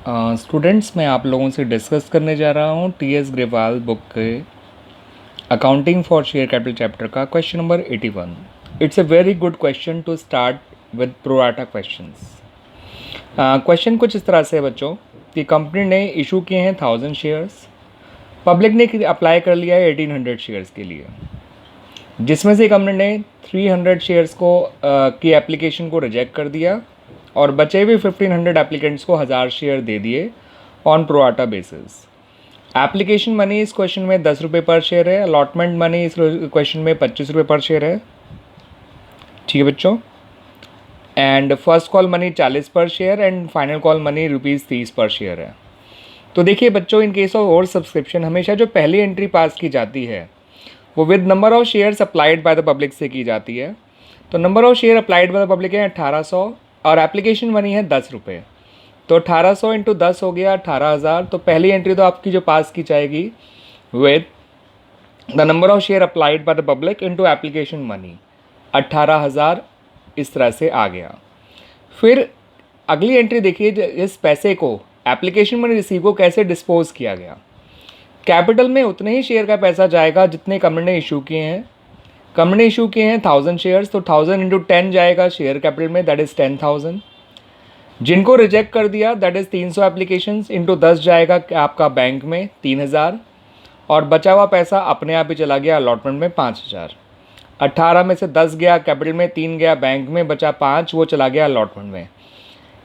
Students, मैं आप लोगों से डिस्कस करने जा रहा हूँ टी.एस. ग्रेवाल बुक के accounting for share capital chapter का question number 81। It's a very good question to start with pro rata questions. Question कुछ इस तरह से है बच्चों कि कंपनी ने इशू किए हैं 1000 शेयर्स, पब्लिक ने अप्लाई कर लिया है 1800 शेयर्स के लिए, जिसमें से कंपनी ने 300 शेयर्स को की एप्लीकेशन को रिजेक्ट कर दिया और बचे हुए 1500 एप्लीकेंट्स को 1000 शेयर दे दिए on pro rata basis. Application money इस क्वेश्चन में 10 रुपये पर शेयर है, अलॉटमेंट मनी इस क्वेश्चन में 25 रुपये पर शेयर है। ठीक है बच्चों, एंड फर्स्ट कॉल मनी 40 पर share and final call money ₹30 पर शेयर है। तो देखिए बच्चों, in case of over subscription हमेशा जो पहली एंट्री पास की जाती है वो with number of shares applied by the public से की जाती है। तो number of share applied by the public है 1800 और एप्लीकेशन मनी है 10 रुपये, तो 1800 इंटू 10 हो गया 18,000। तो पहली एंट्री तो आपकी जो पास की जाएगी with the number of share applied by the public into application money, 18,000 इस तरह से आ गया। फिर अगली एंट्री देखिए, इस पैसे को एप्लीकेशन मनी रिसीव को कैसे डिस्पोज किया गया। कैपिटल में उतने ही शेयर का पैसा जाएगा जितने कंपनी ने इशू किए हैं। कंपनी ने इशू किए हैं 1000 शेयर्स, तो 1000 इंटू 10 जाएगा शेयर कैपिटल में, दैट इज़ 10,000। जिनको रिजेक्ट कर दिया दैट इज़ 300 एप्लीकेशंस इंटू 10 जाएगा आपका बैंक में 3000, और बचा हुआ पैसा अपने आप ही चला गया अलॉटमेंट में 5000। 18 में से 10 गया कैपिटल में, 3 गया बैंक में, बचा 5 वो चला गया अलॉटमेंट में।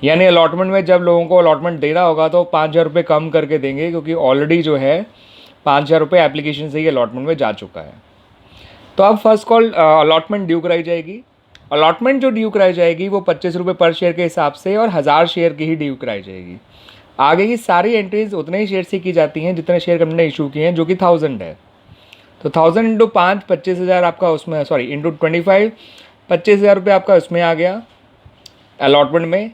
यानी अलॉटमेंट में जब लोगों को अलॉटमेंट देना होगा तो 5000 रुपये कम करके देंगे, क्योंकि ऑलरेडी जो है 5000 रुपये एप्लीकेशन से ही अलॉटमेंट में जा चुका है। तो अब फर्स्ट कॉल अलॉटमेंट ड्यू कराई जाएगी। अलॉटमेंट जो ड्यू कराई जाएगी वो 25 रुपये पर शेयर के हिसाब से और 1000 शेयर की ही ड्यू कराई जाएगी। आगे की सारी एंट्रीज उतने ही शेयर से की जाती हैं जितने शेयर कंपनी ने इशू किए हैं, जो कि 1000 है। तो 1000 इंटू 5 25,000 आपका उसमें, सॉरी इंटू 25 25,000 रुपये आपका उसमें आ गया अलॉटमेंट में।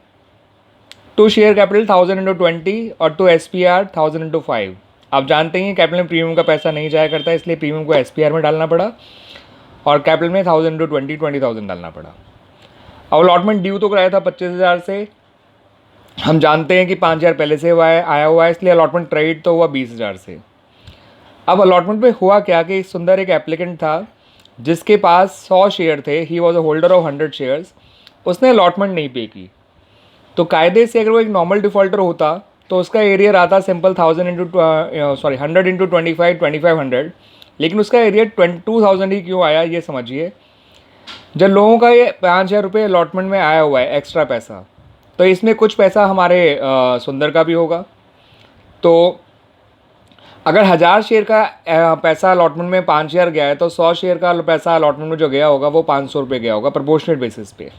टू शेयर कैपिटल 1000 इंटू 20 और टू SPR 1000 इंटू 5। आप जानते हैं कैपिटल में प्रीमियम का पैसा नहीं जाया करता, इसलिए प्रीमियम को SPR में डालना पड़ा और कैपिटल में 1000 इंटू 20,000 डालना पड़ा। अब अलॉटमेंट ड्यू तो कराया था 25,000 से, हम जानते हैं कि 5,000 पहले से आया हुआ है, इसलिए अलॉटमेंट क्रेडिट तो हुआ 20,000 से। अब अलॉटमेंट पे हुआ क्या कि सुंदर एक एप्लीकेंट था जिसके पास 100 शेयर थे, he was a holder of 100 shares, उसने अलॉटमेंट नहीं पे की। तो कायदे से अगर वो एक नॉर्मल डिफ़ॉल्टर होता तो उसका एरियर आता सिंपल 1000 इंटू 100 इंटू 25 2500, लेकिन उसका एरियर 2000 ही क्यों आया ये समझिए। जब लोगों का ये 5000 रुपये अलॉटमेंट में आया हुआ है एक्स्ट्रा पैसा, तो इसमें कुछ पैसा हमारे सुंदर का भी होगा। तो अगर 1000 शेयर का पैसा अलॉटमेंट में 5000 गया है, तो 100 शेयर का पैसा अलॉटमेंट में जो गया होगा वो 500 रुपये गया होगा प्रोपोर्शनेट बेसिस पे।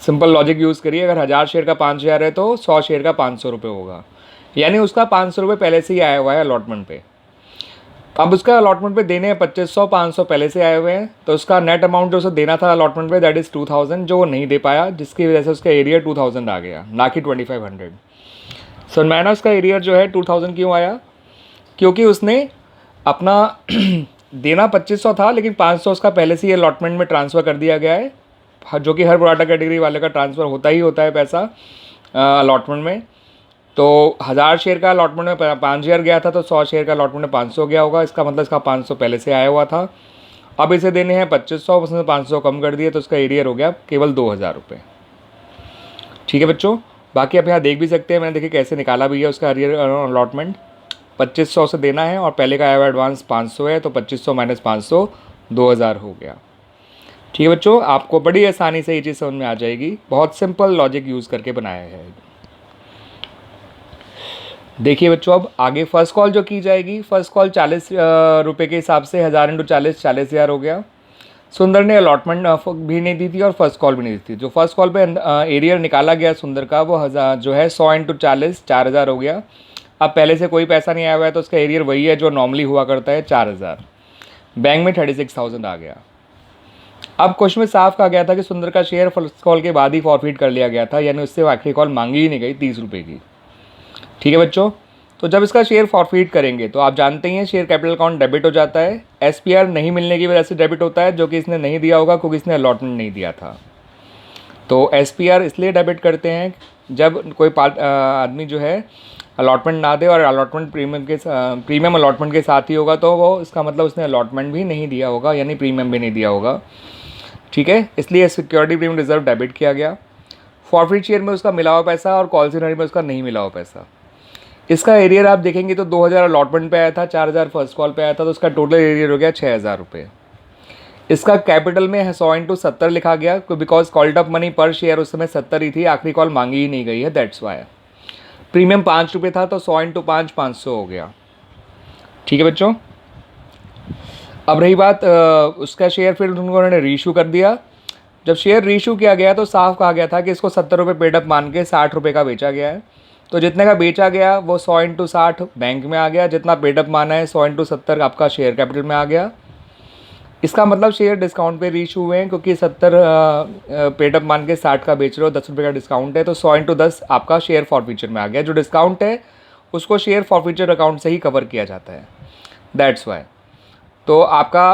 सिंपल लॉजिक यूज़ करिए, अगर 1000 शेयर का 5000 है तो 100 शेयर का 500 रुपये होगा, यानी उसका 500 रुपये पहले से ही आया हुआ है अलॉटमेंट पे। अब उसका अलॉटमेंट पे देने हैं 2500, 500 पहले से आए हुए हैं, तो उसका नेट अमाउंट जो उसे देना था अलॉटमेंट पे दैट इज़ 2000, जो वो नहीं दे पाया, जिसकी वजह से उसका एरियर 2000 आ गया, ना कि 2500। सो मैंने उसका एरियर जो है 2000 क्यों आया, क्योंकि उसने अपना देना 2500 था, लेकिन 500 उसका पहले से ही अलॉटमेंट में ट्रांसफ़र कर दिया गया है, जो कि हर प्रोराटा कैटेगरी वाले का ट्रांसफ़र होता ही होता है पैसा अलॉटमेंट में। तो 1000 शेयर का अलॉटमेंट में 5000 गया था, तो 100 शेयर का अलॉटमेंट में 500 गया होगा, इसका मतलब इसका 500 पहले से आया हुआ था। अब इसे देने हैं 2500, उसने 500 कम कर दिए, तो उसका एरियर हो गया केवल 2000 रुपये। ठीक है बच्चों, बाकी आप यहाँ देख भी सकते हैं, मैंने देखिए कैसे निकाला भी है उसका एरियर अलॉटमेंट। 2500 से देना है और पहले का आया हुआ एडवांस 500 है, तो 2500 माइनस 500 2000 हो गया। ठीक है बच्चों, आपको बड़ी आसानी से ये चीज़ समझ में आ जाएगी, बहुत सिंपल लॉजिक यूज़ करके बनाया है। देखिए बच्चों, अब आगे फर्स्ट कॉल जो की जाएगी, फर्स्ट कॉल 40 रुपये के हिसाब से 1000 इंटू 40,000 हो गया। सुंदर ने अलॉटमेंट भी नहीं दी थी और फर्स्ट कॉल भी नहीं दी थी। जो फर्स्ट कॉल पे एरियर निकाला गया सुंदर का वो 1000 जो है 100 इंटू 40 4000 हो गया। अब पहले से कोई पैसा नहीं आया हुआ है, तो उसका एरियर वही है जो नॉर्मली हुआ करता है 4000। बैंक में 36,000 आ गया। अब क्वेश्चन में साफ कहा गया था कि सुंदर का शेयर फर्स्ट कॉल के बाद ही फॉरफिट कर लिया गया था, यानी उससे आखिरी कॉल मांगी ही नहीं गई 30 रुपये की। ठीक है बच्चों, तो जब इसका शेयर फॉरफिट करेंगे तो आप जानते हैं शेयर कैपिटल अकाउंट डेबिट हो जाता है, SPR नहीं मिलने की वजह से डेबिट होता है, जो कि इसने नहीं दिया होगा क्योंकि इसने अलॉटमेंट नहीं दिया था। तो SPR इसलिए डेबिट करते हैं जब कोई आदमी जो है अलॉटमेंट ना दे और अलॉटमेंट प्रीमियम अलॉटमेंट के साथ ही होगा, तो वो इसका मतलब उसने अलॉटमेंट भी नहीं दिया होगा, यानी प्रीमियम भी नहीं दिया होगा। ठीक है, इसलिए सिक्योरिटी प्रीमियम रिजर्व डेबिट किया गया। फॉरफिट शेयर में उसका मिला हुआ पैसा और कॉल सेंटर में उसका नहीं मिला हुआ पैसा। इसका एरियर आप देखेंगे तो 2000 अलॉटमेंट पे आया था, 4000 फर्स्ट कॉल पे आया था, तो उसका टोटल एरियर हो गया 6000 रुपये। इसका कैपिटल में 100 इंटू 70 लिखा गया, बिकॉज कॉल्ड अप मनी पर शेयर उस समय 70 ही थी, आखिरी कॉल मांगी ही नहीं गई है, दैट्स वाई। प्रीमियम 5 रुपये था, तो 100 इंटू 5 500 हो गया। ठीक है बच्चों, अब रही बात उसका शेयर फिर उन्होंने रीइशू कर दिया। जब शेयर रीइशू किया गया तो साफ कहा गया था कि इसको 70 रुपये पेडअप मान के 60 रुपये का बेचा गया है। तो जितने का बेचा गया वो 100 इंटू 60 बैंक में आ गया, जितना पेडअप माना है 100 इंटू 70 आपका शेयर कैपिटल में आ गया। इसका मतलब शेयर डिस्काउंट पे रीइशू हुए हैं, क्योंकि 70 पेडअप मान के 60 का बेच रहे हो, 10 रुपये का डिस्काउंट है, तो 100 इंटू 10 आपका शेयर फॉरफीचर में आ गया। जो डिस्काउंट है उसको शेयर फॉरफीचर अकाउंट से ही कवर किया जाता है, दैट्स वाई। तो आपका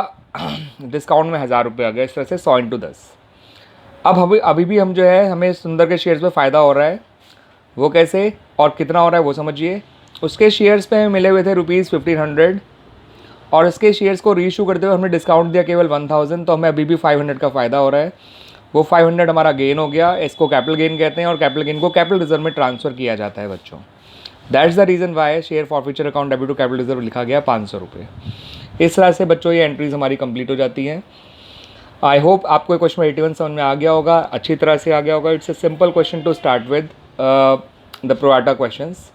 डिस्काउंट में 1000 रुपये आ गया, इस तरह से 100 इंटू 10। अब अभी भी हम जो है हमें सुंदर के शेयर्स में फ़ायदा हो रहा है, वो कैसे और कितना हो रहा है वो समझिए। उसके शेयर्स पे हमें मिले हुए थे ₹1500 और इसके शेयर्स को रीइशू करते हुए हमने डिस्काउंट दिया केवल 1000, तो हमें अभी भी 500 का फ़ायदा हो रहा है। वो 500 हमारा गेन हो गया, इसको कैपिटल गेन कहते हैं और कैपिटल गेन को कैपिटल रिजर्व में ट्रांसफ़र किया जाता है बच्चों। That's the reason why share forfeiture account debit to capital reserve लिखा गया 500 रुपये। इस तरह से बच्चों ये एंट्रीज हमारी कंप्लीट हो जाती हैं। आई होप आपको क्वेश्चन 81 समझ में आ गया होगा, अच्छी तरह से आ गया होगा। It's a simple question to start with the pro rata questions.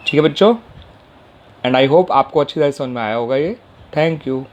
ठीक है बच्चों, एंड आई होप आपको अच्छी तरह से समझ में आया होगा ये। Thank you.